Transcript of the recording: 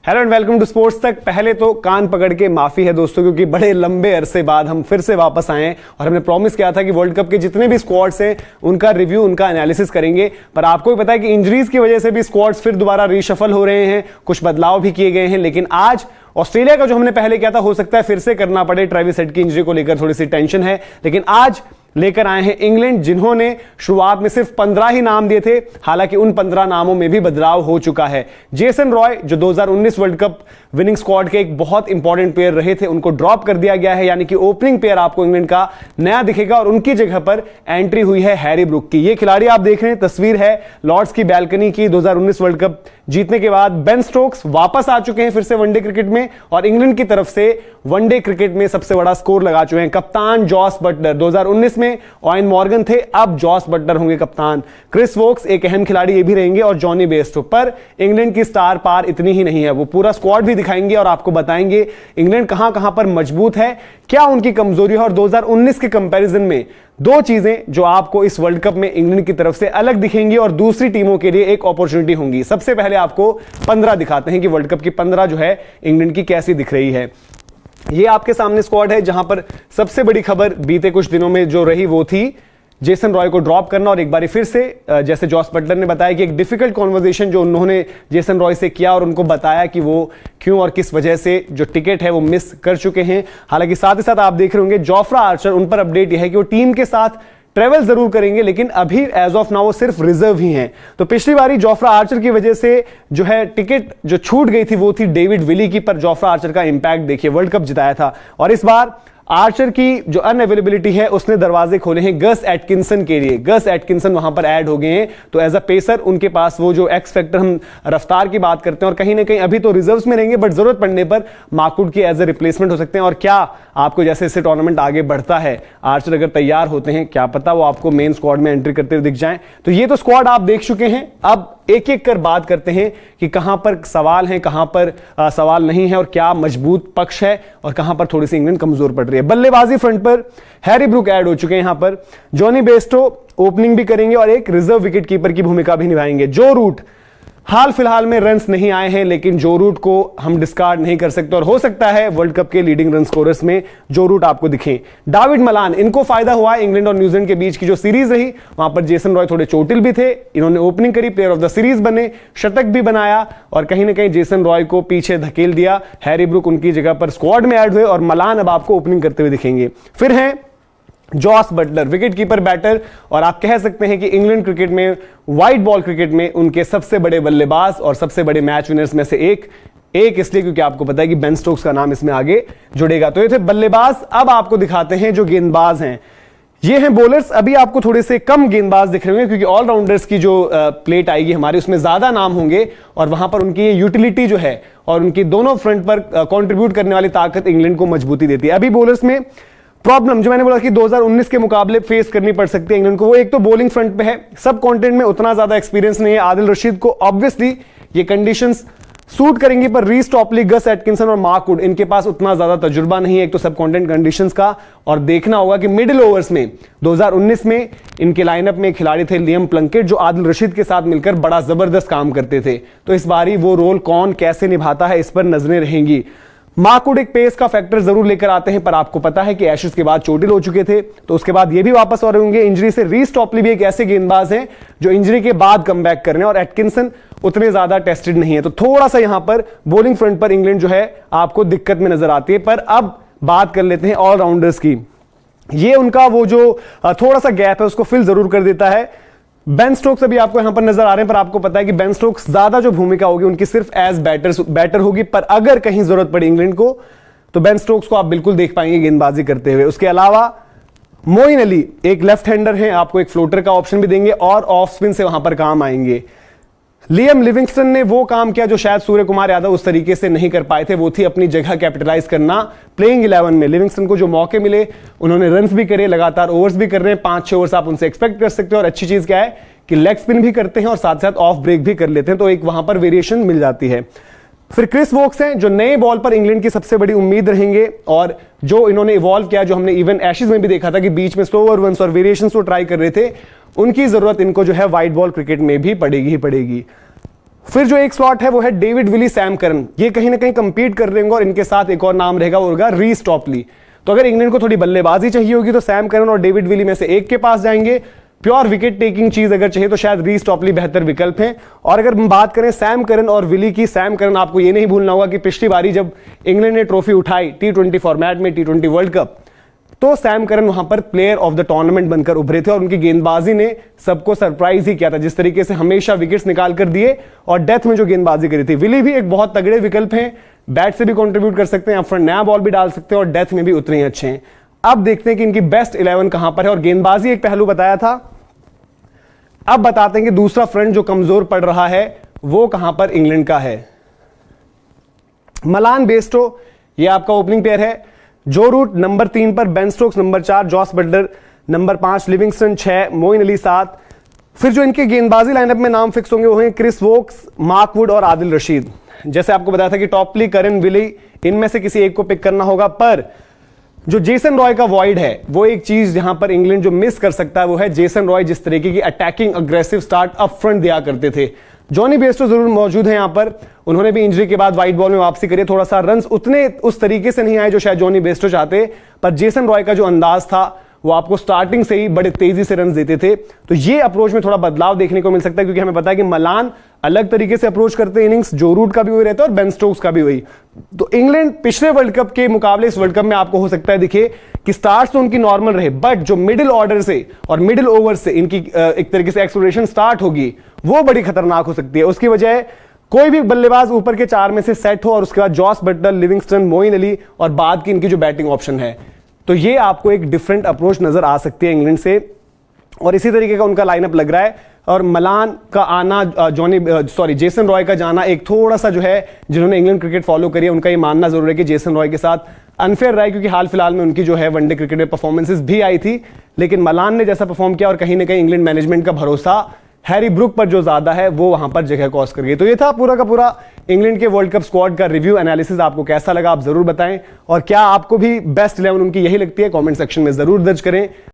Hello and welcome to sports Tak. पहले तो कान पकड़ के माफी है दोस्तों, क्योंकि बड़े लंबे अरसे बाद हम फिर से वापस आए हैं और हमने प्रॉमिस किया था कि वर्ल्ड कप के जितने भी स्क्वाड्स हैं उनका रिव्यू, उनका एनालिसिस करेंगे। पर आपको भी पता है कि इंजरीज की वजह से भी स्क्वाड्स फिर दोबारा रीशफल हो रहे हैं, कुछ बदलाव भी किए गए हैं। लेकिन आज ऑस्ट्रेलिया का जो हमने पहले किया था, हो सकता है फिर से करना पड़े। ट्रेविस हेड की इंजरी को लेकर थोड़ी सी टेंशन है। लेकिन आज लेकर आए हैं इंग्लैंड, जिन्होंने शुरुआत में सिर्फ 15 ही नाम दिए थे। हालांकि उन 15 नामों में भी बदलाव हो चुका है। जेसन रॉय, जो 2019 वर्ल्ड कप विनिंग स्क्वाड के एक बहुत इंपॉर्टेंट प्लेयर रहे थे, उनको ड्रॉप कर दिया गया है। यानी कि ओपनिंग प्लेयर आपको इंग्लैंड का नया दिखेगा और उनकी जगह पर एंट्री हुई है हैरी ब्रूक की। ये खिलाड़ी आप देख रहे हैं, तस्वीर है लॉर्ड्स की बैल्कनी की। 2019 वर्ल्ड कप जीतने के बाद बेन स्टोक्स वापस आ चुके हैं फिर से वनडे क्रिकेट में, और इंग्लैंड की तरफ से वनडे क्रिकेट में सबसे बड़ा स्कोर लगा चुके हैं कप्तान जॉस बटलर। 2019 में ऑयन मॉर्गन थे, अब जॉस बटलर होंगे कप्तान। क्रिस वोक्स एक अहम खिलाड़ी ये भी रहेंगे, और जॉनी बेस्टो। पर इंग्लैंड की स्टार पार इतनी ही नहीं है, वो पूरा स्क्वाड भी दिखाएंगे और आपको बताएंगे इंग्लैंड कहां कहां पर मजबूत है, क्या उनकी कमजोरी है। और 2019 के कंपैरिजन में दो चीजें जो आपको इस वर्ल्ड कप में इंग्लैंड की तरफ से अलग दिखेंगी और दूसरी टीमों के लिए एक अपॉर्चुनिटी होंगी। सबसे पहले आपको 15 दिखाते हैं कि वर्ल्ड कप की 15 जो है इंग्लैंड की कैसी दिख रही है। ये आपके सामने स्क्वाड है, जहां पर सबसे बड़ी खबर बीते कुछ दिनों में जो रही वो थी जेसन रॉय को ड्रॉप करना। और एक बार फिर से जैसे जॉस बटलर ने बताया कि एक डिफिकल्ट कॉन्वर्सेशन जो उन्होंने जेसन रॉय से किया और उनको बताया कि वो क्यों और किस वजह से जो टिकट है वो मिस कर चुके हैं। हालांकि साथ ही साथ आप देख रहे होंगे जोफ्रा आर्चर, उन पर अपडेट यह है कि वो टीम के साथ ट्रेवल जरूर करेंगे, लेकिन अभी एज ऑफ नाउ वो सिर्फ रिजर्व ही हैं। तो पिछली बारी जोफ्रा आर्चर की वजह से जो है टिकट जो छूट गई थी वो थी डेविड विली की, पर जोफ्रा आर्चर का इंपैक्ट देखिए, वर्ल्ड कप जिताया था। और इस बार आर्चर की जो अनअवेलेबिलिटी है उसने दरवाजे खोले हैं गस एटकिंसन के लिए। गस एटकिंसन वहां पर ऐड हो गए हैं, तो एज अ पेसर उनके पास वो जो एक्स फैक्टर, हम रफ्तार की बात करते हैं, और कहीं ना कहीं अभी तो रिजर्व्स में रहेंगे, बट जरूरत पड़ने पर मार्कवुड की एज अ रिप्लेसमेंट हो सकते हैं। और क्या आपको जैसे जैसे टूर्नामेंट आगे बढ़ता है, आर्चर अगर तैयार होते हैं, क्या पता वो आपको मेन स्क्वाड में एंट्री करते हुए दिख जाएं। तो ये तो स्क्वाड आप देख चुके हैं। अब एक एक कर बात करते हैं कि कहां पर सवाल है, कहां पर सवाल नहीं है, और क्या मजबूत पक्ष है और कहां पर थोड़ी सी इंग्लैंड कमजोर पड़ रही है। बल्लेबाजी फ्रंट पर हैरी ब्रूक ऐड हो चुके हैं। यहां पर जॉनी बेस्टो ओपनिंग भी करेंगे और एक रिजर्व विकेट कीपर की भूमिका भी निभाएंगे। जो रूट हाल फिलहाल में रन्स नहीं आए हैं, लेकिन जो रूट को हम डिस्कार्ड नहीं कर सकते, और हो सकता है वर्ल्ड कप के लीडिंग रन स्कोरर्स में जो रूट आपको दिखे। डेविड मलान, इनको फायदा हुआ इंग्लैंड और न्यूजीलैंड के बीच की जो सीरीज रही, वहां पर जेसन रॉय थोड़े चोटिल भी थे, इन्होंने ओपनिंग करी, प्लेयर ऑफ द सीरीज बने, शतक भी बनाया, और कहीं ना कहीं जेसन रॉय को पीछे धकेल दिया। हैरी ब्रूक उनकी जगह पर स्क्वाड में ऐड हुए और मलान अब आपको ओपनिंग करते हुए दिखेंगे। फिर हैं Jos Buttler, wicket keeper batter, और आप कह सकते हैं कि इंग्लैंड क्रिकेट में, व्हाइट बॉल क्रिकेट में उनके सबसे बड़े बल्लेबाज और सबसे बड़े मैच विनर्स में से एक इसलिए क्योंकि आपको पता है कि बेन स्टोक्स का नाम इसमें आगे जुड़ेगा। तो ये थे बल्लेबाज। अब आपको दिखाते हैं जो गेंदबाज हैं, ये हैं बॉलर्स। अभी आपको थोड़े से कम गेंदबाज दिख रहे होंगे, क्योंकि ऑलराउंडर्स की जो प्लेट आएगी हमारी, उसमें ज्यादा नाम होंगे, और वहां पर उनकी यूटिलिटी जो है और उनकी दोनों फ्रंट पर कॉन्ट्रीब्यूट करने वाली ताकत इंग्लैंड को मजबूती देती है। अभी बॉलर्स में प्रॉब्लम जो मैंने बोला कि 2019 के मुकाबले फेस करनी पड़ सकती है इंग्लैंड को, वो एक तो बॉलिंग फ्रंट पे है। सब कॉन्टिनेंट में उतना ज्यादा एक्सपीरियंस नहीं है। आदिल रशीद को ऑब्वियसली ये कंडीशंस सूट करेंगी, पर रीस टॉपली, गस एटकिंसन और मार्कवुड, इनके पास उतना ज्यादा तजुर्बा नहीं है एक तो सब कॉन्टिनेंट कंडीशंस का। और देखना होगा कि मिडिल ओवर्स में 2019 में इनके लाइनअप में खिलाड़ी थे लियम प्लंकेट, जो आदिल रशीद के साथ मिलकर बड़ा जबरदस्त काम करते थे। तो इस बारी वो रोल कौन कैसे निभाता है, इस पर नजरें रहेंगी। मार्कवुड एक पेस का फैक्टर जरूर लेकर आते हैं, पर आपको पता है कि एशेज के बाद चोटिल हो चुके थे, तो उसके बाद ये भी वापस आ रहे होंगे इंजरी से। रीस टॉपली भी एक ऐसे गेंदबाज हैं जो इंजरी के बाद कमबैक कर रहे हैं, और एटकिंसन उतने ज्यादा टेस्टेड नहीं है। तो थोड़ा सा यहां पर बॉलिंग फ्रंट पर इंग्लैंड जो है आपको दिक्कत में नजर आती है। पर अब बात कर लेते हैं ऑलराउंडर्स की। ये उनका वो जो थोड़ा सा गैप है उसको फिल जरूर कर देता है। बेन स्टोक्स अभी आपको यहां पर नजर आ रहे हैं, पर आपको पता है कि बेन स्टोक्स ज्यादा जो भूमिका होगी उनकी सिर्फ एज बैटर होगी। पर अगर कहीं जरूरत पड़ी इंग्लैंड को, तो बेन स्टोक्स को आप बिल्कुल देख पाएंगे गेंदबाजी करते हुए। उसके अलावा मोइन अली एक लेफ्ट हैंडर हैं, आपको एक फ्लोटर का ऑप्शन भी देंगे और ऑफ स्पिन से वहां पर काम आएंगे। लियम लिविंगस्टन ने वो काम किया जो शायद सूर्य कुमार यादव उस तरीके से नहीं कर पाए थे, वो थी अपनी जगह कैपिटलाइज करना प्लेइंग 11 में। लिविंगस्टन को जो मौके मिले उन्होंने रन्स भी करे, लगातार ओवर्स भी कर रहे हैं, 5-6 ओवर्स आप उनसे एक्सपेक्ट कर सकते हो। और अच्छी चीज क्या है कि लेग स्पिन भी करते हैं और साथ साथ ऑफ ब्रेक भी कर लेते हैं, तो एक वहां पर वेरिएशन मिल जाती है। फिर क्रिस वोक्स हैं जो नए बॉल पर इंग्लैंड की सबसे बड़ी उम्मीद रहेंगे, और जो इन्होंने इवॉल्व किया, जो हमने इवन एशेज में भी देखा था कि बीच में स्लोअर वंस और वेरिएशंस वो ट्राई कर रहे थे, उनकी जरूरत इनको जो है वाइट बॉल क्रिकेट में भी पड़ेगी ही पड़ेगी। फिर जो एक स्लॉट है वो है डेविड विली, सैम करन, ये कहीं ना कहीं कंपीट कर रहे होंगे और इनके साथ एक और नाम रहेगा, वो होगा रीस टॉपली। तो अगर इंग्लैंड को थोड़ी बल्लेबाजी चाहिए होगी तो सैम करन और डेविड विली में से एक के पास जाएंगे। प्योर विकेट टेकिंग चीज अगर चाहिए तो शायद रीस टॉपली बेहतर विकल्प है। और अगर हम बात करें सैम करन और विली की, सैम करन आपको ये नहीं भूलना होगा कि पिछली बारी जब इंग्लैंड ने ट्रॉफी उठाई T20 फॉर्मेट में, T20 वर्ल्ड कप, तो सैम करन वहां पर प्लेयर ऑफ द टूर्नामेंट बनकर उभरे थे और उनकी गेंदबाजी ने सबको सरप्राइज ही किया था, जिस तरीके से हमेशा विकेट्स निकाल कर दिए और डेथ में जो गेंदबाजी करी थी। विली भी एक बहुत तगड़े विकल्प हैं, बैट से भी कंट्रीब्यूट कर सकते हैं, अपना नया बॉल भी डाल सकते हैं और डेथ में भी उतने ही अच्छे हैं। अब देखते हैं कि इनकी बेस्ट 11 कहां पर है। और गेंदबाजी एक पहलू बताया था, अब बताते हैं कि दूसरा फ्रंट जो कमजोर पड़ रहा है वो कहां पर इंग्लैंड का है। मलान बेस्टो ये आपका ओपनिंग पेयर है। जो रूट नंबर 3 पर, Ben Stokes number 4, Jos Buttler number 5, Livingstone 6, Moeen Ali 7। फिर जो इनके गेंदबाजी लाइनअप में नाम फिक्स होंगे वो हैं क्रिस वोक्स, मार्क वुड और आदिल रशीद। जैसे आपको बताया था कि टॉपली, करन, विली, इनमें से किसी एक को पिक करना होगा, पर जो जेसन रॉय का वॉइड है वो एक चीज यहां पर इंग्लैंड जो मिस कर सकता है वो है जेसन रॉय जिस तरीके की attacking aggressive start up front दिया करते थे। जॉनी बेस्टो जरूर मौजूद है यहां पर, उन्होंने भी इंजरी के बाद व्हाइट बॉल में वापसी करी, थोड़ा सा रन्स उतने उस तरीके से नहीं आए जो शायद जॉनी बेस्टो चाहते, पर जेसन रॉय का जो अंदाज था वो आपको स्टार्टिंग से ही बड़े तेजी से रन देते थे। तो ये अप्रोच में थोड़ा बदलाव देखने को मिल सकता है, क्योंकि हमें पता है कि मलान अलग तरीके से अप्रोच करते हैं इनिंग्स, जो रूट का भी वही रहता है और बेन स्टोक्स का भी वही। तो इंग्लैंड पिछले वर्ल्ड कप के मुकाबले इस वर्ल्ड कप में आपको हो सकता है दिखे कि स्टार्ट तो उनकी नॉर्मल रहे, बट जो मिडिल ऑर्डर से और मिडिल ओवर से इनकी एक तरीके से एक्सप्लोरेशन स्टार्ट होगी वो बड़ी खतरनाक हो सकती है। उसकी वजह कोई भी बल्लेबाज ऊपर के 4 में से सेट हो और उसके बाद Jos Buttler, Livingstone, Moeen Ali और बाद की इनकी जो बैटिंग ऑप्शन है, तो ये आपको एक डिफरेंट अप्रोच नजर आ सकती है इंग्लैंड से। और इसी तरीके का उनका लाइनअप लग रहा है। और मलान का आना, जेसन रॉय का जाना एक थोड़ा सा जो है, जिन्होंने इंग्लैंड क्रिकेट फॉलो करी है उनका ये मानना जरूर है कि जेसन रॉय के साथ अनफेयर रहा है, क्योंकि हाल फिलहाल में उनकी जो है वनडे क्रिकेट में परफॉर्मेंसेस भी आई थी, लेकिन मलान ने जैसा परफॉर्म किया और कहीं ना कहीं इंग्लैंड मैनेजमेंट का भरोसा हैरी ब्रुक पर जो ज्यादा है वो वहां पर जगह कॉस्ट कर गई। तो ये था पूरा का पूरा इंग्लैंड के वर्ल्ड कप स्क्वाड का रिव्यू एनालिसिस। आपको कैसा लगा आप जरूर बताएं, और क्या आपको भी बेस्ट 11 उनकी यही लगती है, कमेंट सेक्शन में जरूर दर्ज करें।